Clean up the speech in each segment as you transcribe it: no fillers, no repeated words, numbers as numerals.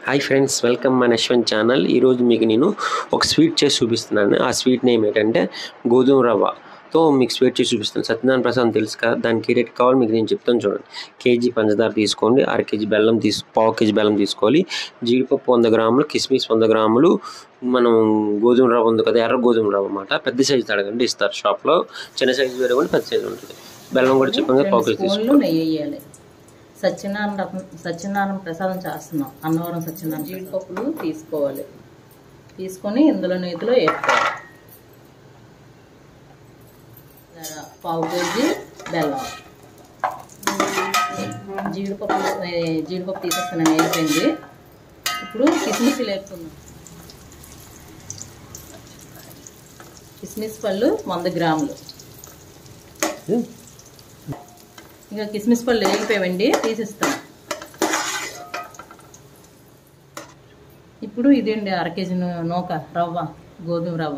Hi friends, welcome మన Yashwant channel. ఈరోజు మీకు నేను ఒక స్వీట్ చేసి చూపిస్తున్నాను. ఆ స్వీట్ నేమ్ ఏంటంటే గోధుమ రవ్వతో మీకు స్వీట్ చేసి చూపిస్తాను. సత్యనారాయణ ప్రసాదం తెలుసు కదా, దానికి రేట్ కావాలి మీకు నేను చెప్తాను చూడండి. కేజీ పంచదార తీసుకోండి, అర కేజీ బెల్లం పావు కేజీ బెల్లం తీసుకోవాలి, జీడిపప్పు 100 గ్రాములు, కిస్మిస్ 100 గ్రాములు, మనం గోధుమ రవ్వ ఉంది కదా, ఎర్ర గోధుమ రవ్వ అన్నమాట. పెద్ద సైజు అడగండి, ఇస్తారు షాప్లో. చిన్న సైజు వేరే కూడా పెద్ద సైజు ఉంటుంది. బెల్లం కూడా చెప్పంగా పావు కేజీ తీసుకోవాలి. సత్యనారాయణ ప్రసాదం చేస్తున్నాం. అన్నవరం సత్యనారాయణ జీడిపప్పులు తీసుకోవాలి. తీసుకొని ఇందులో నేతిలో వేసుకోవాలి. పావు కేజీ బెల్లం, జీడిపప్పు తీసేస్తున్నాను, వేసిపోయింది. ఇప్పుడు కిస్మిస్ వేసుకుందాం. కిస్మిస్ పళ్ళు 100 గ్రాములు. ఇంకా కిస్మిస్ పళ్ళు వేగిపోయావండి, తీసిస్తాను. ఇప్పుడు ఇదండి అర కేజీ నూక రవ్వ, గోధుమ రవ్వ.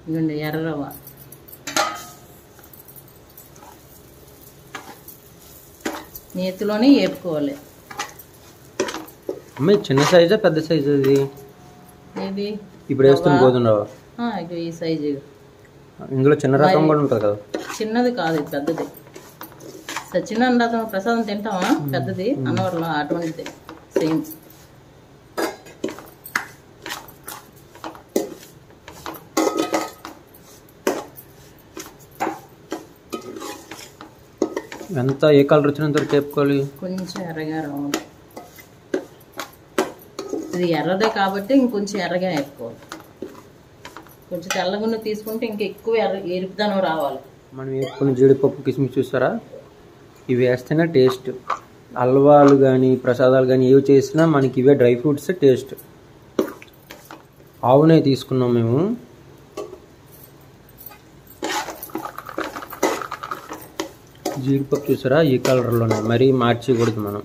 ఇదండి ఎర్ర రవ్వ. నేతిలోనే వేపుకోవాలి. చిన్న సైజా పెద్ద సైజు ఇది? ఏది ఇప్పుడు వేస్తున్న గోధుమ రవ్వ ఈ సైజు. ఇందులో చిన్న రకం కూడా ఉంటుంది కదా? చిన్నది కాదు, ఇది పెద్దది. సత్యనారాయణ ప్రసాదం తింటామా, పెద్దది అన్నవరంలో అటువంటిది సేమ్. ఎంత ఏ కలర్ వచ్చినంత వరకు వేపుకోవాలి? కొంచెం ఎర్రగా రావాలి. ఇది ఎర్రదే కాబట్టి ఇంకొంచెం ఎర్రగా వేపుకోవాలి. కొంచెం తెల్లగున్న తీసుకుంటే ఇంకా ఎక్కువ ఎరుపుదనం రావాలి. మనం వేపుకున్న జీడిపప్పు కిస్మిస్ చూస్తారా, ఇవి వేస్తేనే టేస్ట్. హల్వాలు కానీ ప్రసాదాలు కానీ ఏవి చేసినా మనకి ఇవే డ్రై ఫ్రూట్స్ టేస్ట్. ఆవునే తీసుకున్నాం మేము. జీడిపప్పు చూసారా, ఈ కలర్లోనే, మరీ మార్చకూడదు మనం.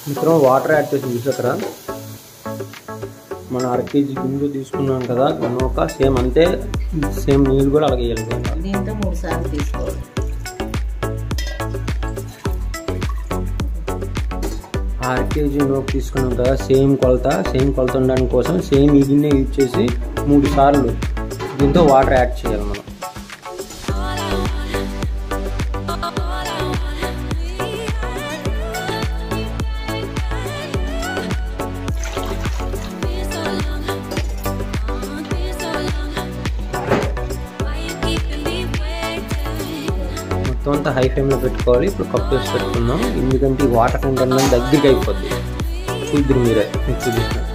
మిత్రం వాటర్ యాడ్ చేసి చూసారా, మనం 1 కేజీ గుండు తీసుకున్నాం కదా నూక, సేమ్ అంతే, సేమ్ నీళ్ళు కూడా అలాగే వేయాలి. దీంతో 3 సార్లు తీసుకోవాలి. 1 కేజీ నూక తీసుకున్నాం కదా, సేమ్ కొలత ఉండడానికి కోసం సేమ్ ఈ గిన్నె యూజ్ చేసి 3 సార్లు దీంతో వాటర్ యాడ్ చేయాలి మనం. మొత్తం అంతా హై ఫ్లేమ్లో పెట్టుకోవాలి. ఇప్పుడు కప్ వేసి పెట్టుకుందాం, ఎందుకంటే ఈ వాటర్ కంటెంట్ దగ్గరికి అయిపోద్ది. చూద్దరు మీరే, మీకు చూపిస్తున్నారు.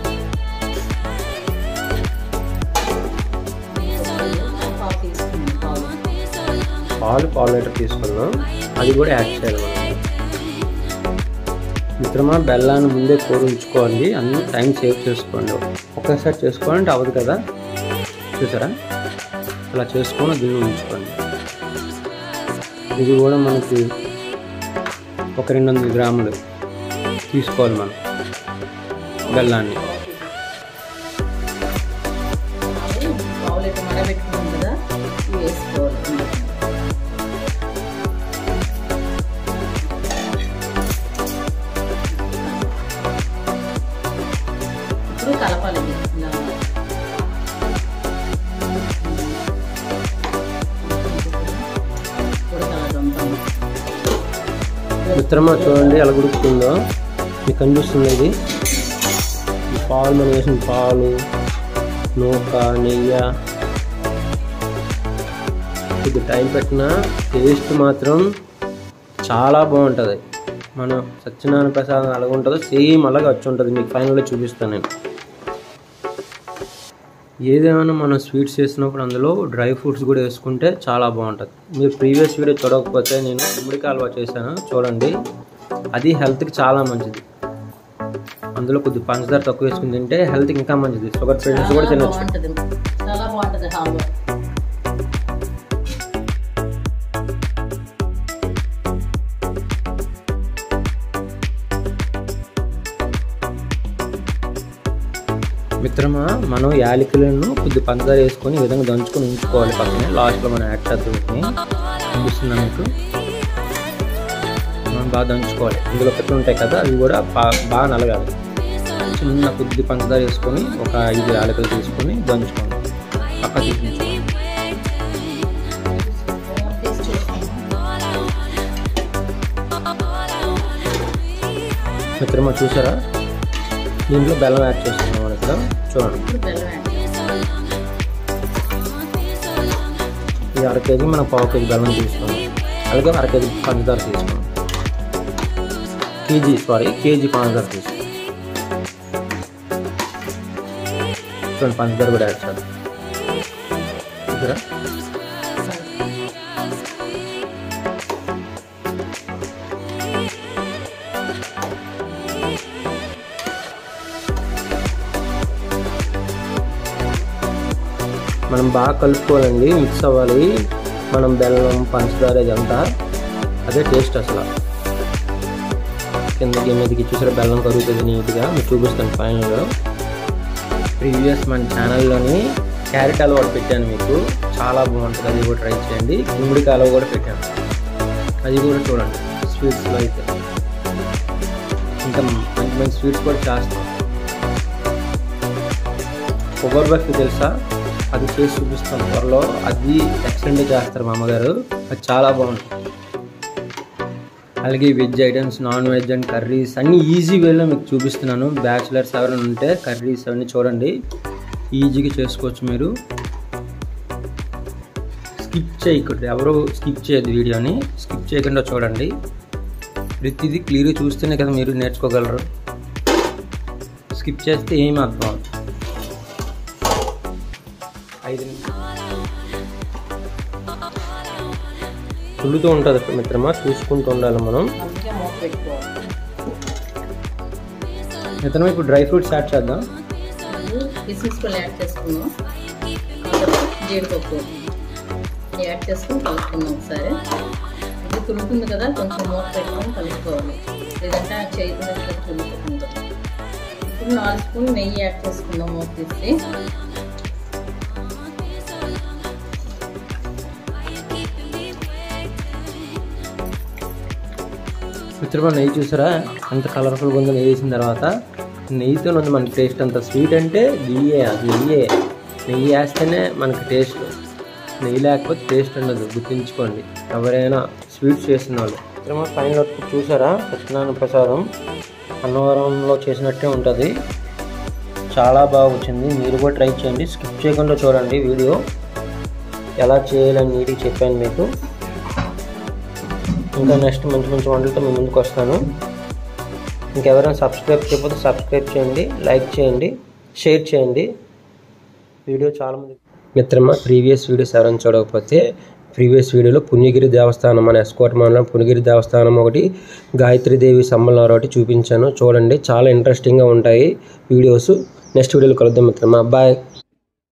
పాలు లీటర్ తీసుకుందాం, అది కూడా యాడ్ చేయాలి మనం. మిత్రమా, బెల్లాన్ని ముందే ఉంచుకోవాలి, అన్ని టైం సేవ్ చేసుకోండి. ఒకేసారి చేసుకోవాలంటే అవ్వదు కదా, చూసారా, అలా చేసుకొని దీన్ని ఉంచుకోండి. ఇది కూడా మనకి ఒక 200 గ్రాములు తీసుకోవాలి మనం బెల్లాన్ని. ఇప్పుడు కలపాలి. మిత్రమా, చూడండి ఎలా ఉడుకుతుందో, మీకు కనిపిస్తుంది. ఇది ఈ పాలు, మనం వేసిన పాలు, నూక, నెయ్యి, ఇది టైం పెట్టిన టేస్ట్ మాత్రం చాలా బాగుంటుంది. మనం సత్యనారాయణ ప్రసాదం అలాగ ఉంటుందో సేమ్ అలాగే వచ్చి ఉంటుంది. మీకు ఫైనల్గా చూపిస్తాను నేను. ఏదేమైనా మనం స్వీట్స్ చేసినప్పుడు అందులో డ్రై ఫ్రూట్స్ కూడా వేసుకుంటే చాలా బాగుంటుంది. మీరు ప్రీవియస్ వీడియో చూడకపోతే నేను గుమ్మడికాయ హల్వా చేశాను, చూడండి. అది హెల్త్కి చాలా మంచిది. అందులో కొద్ది పంచదార తక్కువ వేసుకుని తింటే హెల్త్కి ఇంకా మంచిది. షుగర్ పేషెంట్స్ కూడా తినొచ్చు. చాలా బాగుంటుంది హల్వా. మిత్రమా, మనం యాలకులను కొద్ది పంచదార వేసుకొని ఈ విధంగా దంచుకొని ఉంచుకోవాలి పక్కనే. లాస్ట్లో మనం యాడ్ చేద్దాం. చూపిస్తున్నా మీకు. మనం బాగా దంచుకోవాలి. ఇందులో పెట్లు ఉంటాయి కదా, అవి కూడా బాగా నలగాలి. చిన్న కొద్ది పంచదార వేసుకొని ఒక 5 యాలకులు తీసుకొని దంచుకోవాలి. పక్క తీసుకుంటాం. మిత్రమా చూసారా, దీంట్లో బెల్లం యాడ్ చేస్తున్నాం మనం ఇక్కడ. చూడండి, ఈ 1/2 కేజీ మనం 1/4 కేజీ బెల్లం తీసుకున్నాం. అలాగే 1/2 కేజీ పంచదార తీసుకున్నాం. కేజీ పంచదార తీసుకున్నాం. చూడండి, పంచదార కూడా యాడ్ చేద్దాం. చూసారా, మనం బాగా కలుపుకోవాలండి, మిక్స్ అవ్వాలి. మనం బెల్లం పంచదార ఇదంతా అదే టేస్ట్ అసలు. కిందకి మీదకి చూసారా బెల్లం కరుగుతుంది నీట్గా. మీకు చూపిస్తాను ఫైనల్గా. ప్రీవియస్ మన ఛానల్లోని క్యారెట్ హల్వా కూడా పెట్టాను మీకు, చాలా బాగుంటుంది. అది కూడా ట్రై చేయండి. గుమ్మడికాయ హల్వా కూడా పెట్టాను, అది కూడా చూడండి. స్వీట్స్లో అయితే ఇంకా మంచి మంచి స్వీట్స్ కూడా చేస్తాం. కొబ్బరి బర్ఫీ తెలుసా, అది చేసి చూపిస్తాను త్వరలో. అది ఎక్సలెంట్గా చేస్తారు మా అమ్మగారు, అది చాలా బాగుంటుంది. అలాగే veg items, non veg and curries అన్నీ ఈజీ వేలో మీకు చూపిస్తున్నాను. బ్యాచిలర్స్ ఎవరైనా ఉంటే కర్రీస్ అవన్నీ చూడండి, ఈజీగా చేసుకోవచ్చు. మీరు స్కిప్ చేయకూడదు, ఎవరు స్కిప్ చేయదు. వీడియోని స్కిప్ చేయకుండా చూడండి. ప్రతిదీ క్లియర్గా చూస్తేనే కదా మీరు నేర్చుకోగలరు. స్కిప్ చేస్తే ఏమి అర్థం అవుతుంది. 5 నిమిషాలు తుడుతూ ఉంటుంది మిత్రమా, చూసుకుంటూ ఉండాలి మనం. మిత్రమా, ఇప్పుడు డ్రై ఫ్రూట్స్ యాడ్ చేద్దాం. కిస్మిస్ పళ్ళు యాడ్ చేసుకున్నాం, జీడిపప్పు యాడ్ చేసుకుని కలుపుకుందాం ఒకసారి. ఇది తులుతుంది కదా, కొంచెం మూత పెట్టుకొని కలుపుకోవాలి, లేదంటే ఆ చేతి తులుపుకుంటుంది. ఇప్పుడు 4 స్పూన్లు నెయ్యి యాడ్ చేసుకుందాం మూత తీసి. మిత్రమా, నెయ్యి చూసారా అంత కలర్ఫుల్గా ఉందో. నెయ్యి వేసిన తర్వాత నెయ్యితో ఉంది మనకి టేస్ట్. అంత స్వీట్ అంటే నెయ్యి వేస్తేనే మనకి టేస్ట్. నెయ్యి లేకపోతే టేస్ట్ ఉండదు, గుర్తుంచుకోండి ఎవరైనా స్వీట్స్ చేసిన వాళ్ళు. మిత్రమా, ఫైనల్ అవుట్పుట్ చూసారా, సత్యనారాయణ ప్రసాదం అన్నవరంలో చేసినట్టే ఉంటుంది. చాలా బాగా వచ్చింది. మీరు కూడా ట్రై చేయండి, స్కిప్ చేయకుండా చూడండి వీడియో. ఎలా చేయాలని నీట్గా చెప్పాను మీకు. ఇంకా నెక్స్ట్ మంచి మంచి వంటలతో మీ ముందుకు వస్తాను. ఇంకెవరైనా సబ్స్క్రైబ్ చేయకపోతే సబ్స్క్రైబ్ చేయండి, లైక్ చేయండి, షేర్ చేయండి. వీడియో చాలామంది. మిత్రమా, ప్రీవియస్ వీడియోస్ ఎవరైనా చూడకపోతే ప్రీవియస్ వీడియోలో పుణ్యగిరి దేవస్థానం, మన ఎస్కోట్ మండలం పుణ్యగిరి దేవస్థానం ఒకటి, గాయత్రీదేవి సమ్మలనారు ఒకటి చూపించాను. చూడండి, చాలా ఇంట్రెస్టింగ్గా ఉంటాయి వీడియోస్. నెక్స్ట్ వీడియోలో కలుద్దాం మిత్రమా, బాయ్.